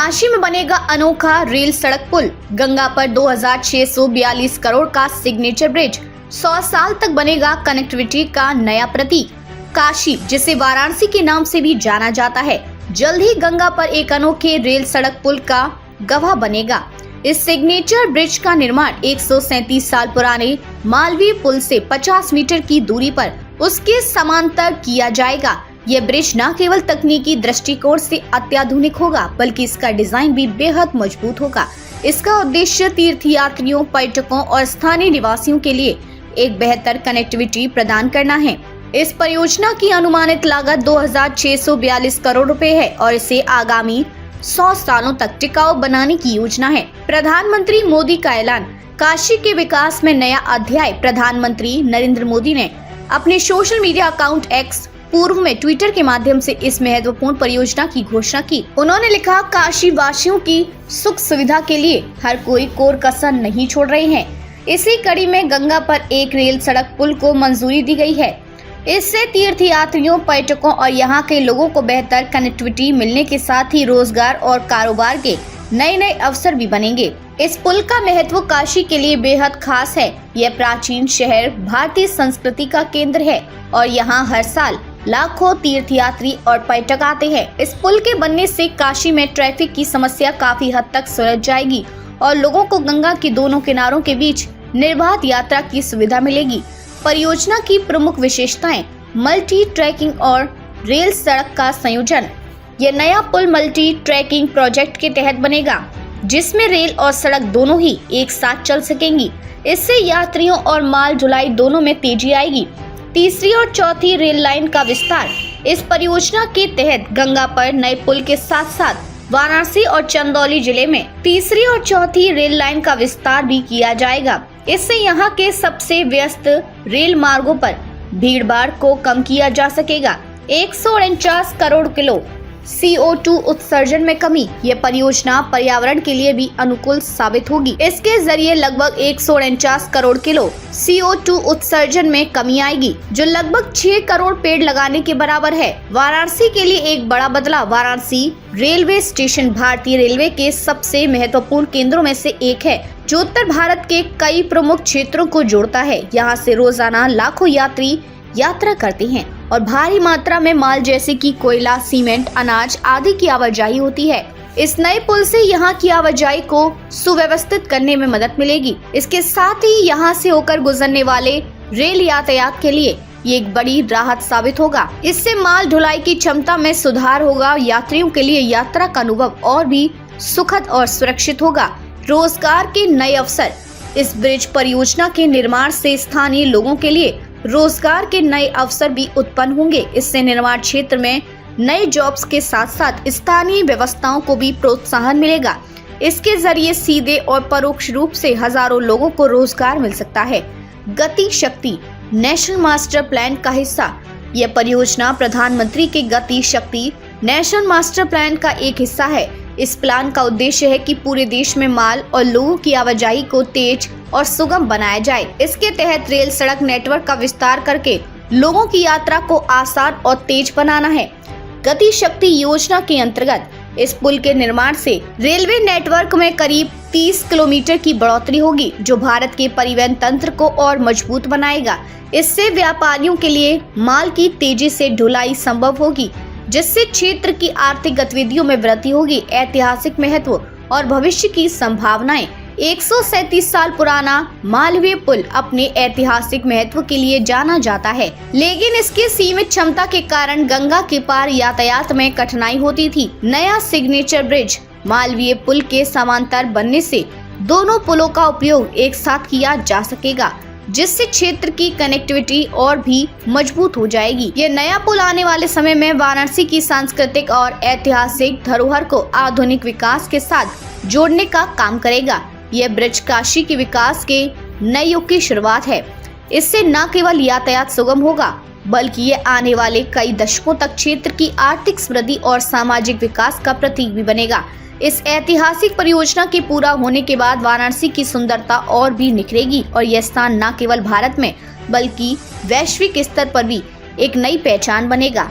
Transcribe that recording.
काशी में बनेगा अनोखा रेल सड़क पुल। गंगा पर 2642 करोड़ का सिग्नेचर ब्रिज। 100 साल तक बनेगा कनेक्टिविटी का नया प्रतीक। काशी, जिसे वाराणसी के नाम से भी जाना जाता है, जल्द ही गंगा पर एक अनोखे रेल सड़क पुल का गवाह बनेगा। इस सिग्नेचर ब्रिज का निर्माण 137 साल पुराने मालवीय पुल से 50 मीटर की दूरी पर उसके समांतर किया जाएगा। यह ब्रिज न केवल तकनीकी दृष्टिकोण से अत्याधुनिक होगा, बल्कि इसका डिजाइन भी बेहद मजबूत होगा। इसका उद्देश्य तीर्थयात्रियों, पर्यटकों और स्थानीय निवासियों के लिए एक बेहतर कनेक्टिविटी प्रदान करना है। इस परियोजना की अनुमानित लागत 2642 करोड़ रुपए है और इसे आगामी 100 सालों तक टिकाऊ बनाने की योजना है। प्रधानमंत्री मोदी का ऐलान। काशी के विकास में नया अध्याय। प्रधानमंत्री नरेंद्र मोदी ने अपने सोशल मीडिया अकाउंट एक्स, पूर्व में ट्विटर के माध्यम से इस महत्वपूर्ण परियोजना की घोषणा की। उन्होंने लिखा, काशी वासियों की सुख सुविधा के लिए हर कोई कोर कसर नहीं छोड़ रहे हैं। इसी कड़ी में गंगा पर एक रेल सड़क पुल को मंजूरी दी गई है। इससे तीर्थयात्रियों, पर्यटकों और यहाँ के लोगों को बेहतर कनेक्टिविटी मिलने के साथ ही रोजगार और कारोबार के नए नए अवसर भी बनेंगे। इस पुल का महत्व काशी के लिए बेहद खास है। यह प्राचीन शहर भारतीय संस्कृति का केंद्र है और यहाँ हर साल लाखों तीर्थयात्री और पर्यटक आते हैं। इस पुल के बनने से काशी में ट्रैफिक की समस्या काफी हद तक सुलझ जाएगी और लोगों को गंगा के दोनों किनारों के बीच निर्बाध यात्रा की सुविधा मिलेगी। परियोजना की प्रमुख विशेषताएं: मल्टी ट्रैकिंग और रेल सड़क का संयोजन। यह नया पुल मल्टी ट्रैकिंग प्रोजेक्ट के तहत बनेगा, जिसमें रेल और सड़क दोनों ही एक साथ चल सकेंगी। इससे यात्रियों और माल ढुलाई दोनों में तेजी आएगी। तीसरी और चौथी रेल लाइन का विस्तार। इस परियोजना के तहत गंगा पर नए पुल के साथ साथ वाराणसी और चंदौली जिले में तीसरी और चौथी रेल लाइन का विस्तार भी किया जाएगा। इससे यहाँ के सबसे व्यस्त रेल मार्गों पर भीड़भाड़ को कम किया जा सकेगा। 149 करोड़ किलो CO2 उत्सर्जन में कमी। ये परियोजना पर्यावरण के लिए भी अनुकूल साबित होगी। इसके जरिए लगभग 149 करोड़ किलो CO2 उत्सर्जन में कमी आएगी, जो लगभग 6 करोड़ पेड़ लगाने के बराबर है। वाराणसी के लिए एक बड़ा बदलाव। वाराणसी रेलवे स्टेशन भारतीय रेलवे के सबसे महत्वपूर्ण केंद्रों में से एक है, जो उत्तर भारत के कई प्रमुख क्षेत्रों को जोड़ता है। यहाँ से रोजाना लाखों यात्री यात्रा करते हैं और भारी मात्रा में माल जैसे कि कोयला, सीमेंट, अनाज आदि की आवाजाही होती है। इस नए पुल से यहाँ की आवाजाही को सुव्यवस्थित करने में मदद मिलेगी। इसके साथ ही यहाँ से होकर गुजरने वाले रेल यातायात के लिए ये एक बड़ी राहत साबित होगा। इससे माल ढुलाई की क्षमता में सुधार होगा। यात्रियों के लिए यात्रा का अनुभव और भी सुखद और सुरक्षित होगा। रोजगार के नए अवसर। इस ब्रिज परियोजना के निर्माण से स्थानीय लोगों के लिए रोजगार के नए अवसर भी उत्पन्न होंगे। इससे निर्माण क्षेत्र में नए जॉब्स के साथ साथ स्थानीय व्यवस्थाओं को भी प्रोत्साहन मिलेगा। इसके जरिए सीधे और परोक्ष रूप से हजारों लोगों को रोजगार मिल सकता है। गति शक्ति नेशनल मास्टर प्लान का हिस्सा। यह परियोजना प्रधानमंत्री के गति शक्ति नेशनल मास्टर प्लान का एक हिस्सा है। इस प्लान का उद्देश्य है कि पूरे देश में माल और लोगों की आवाजाही को तेज और सुगम बनाया जाए। इसके तहत रेल सड़क नेटवर्क का विस्तार करके लोगों की यात्रा को आसान और तेज बनाना है। गति शक्ति योजना के अंतर्गत इस पुल के निर्माण से रेलवे नेटवर्क में करीब 30 किलोमीटर की बढ़ोतरी होगी, जो भारत के परिवहन तंत्र को और मजबूत बनाएगा। इससे व्यापारियों के लिए माल की तेजी से ढुलाई संभव होगी, जिससे क्षेत्र की आर्थिक गतिविधियों में वृद्धि होगी। ऐतिहासिक महत्व और भविष्य की संभावनाएं। 137 साल पुराना मालवीय पुल अपने ऐतिहासिक महत्व के लिए जाना जाता है, लेकिन इसकी सीमित क्षमता के कारण गंगा के पार यातायात में कठिनाई होती थी। नया सिग्नेचर ब्रिज मालवीय पुल के समांतर बनने से दोनों पुलों का उपयोग एक साथ किया जा सकेगा, जिससे क्षेत्र की कनेक्टिविटी और भी मजबूत हो जाएगी। ये नया पुल आने वाले समय में वाराणसी की सांस्कृतिक और ऐतिहासिक धरोहर को आधुनिक विकास के साथ जोड़ने का काम करेगा। यह ब्रिज काशी के विकास के नए युग की शुरुआत है। इससे न केवल यातायात सुगम होगा, बल्कि ये आने वाले कई दशकों तक क्षेत्र की आर्थिक समृद्धि और सामाजिक विकास का प्रतीक भी बनेगा। इस ऐतिहासिक परियोजना के पूरा होने के बाद वाराणसी की सुंदरता और भी निखरेगी और यह स्थान न केवल भारत में बल्कि वैश्विक स्तर पर भी एक नई पहचान बनेगा।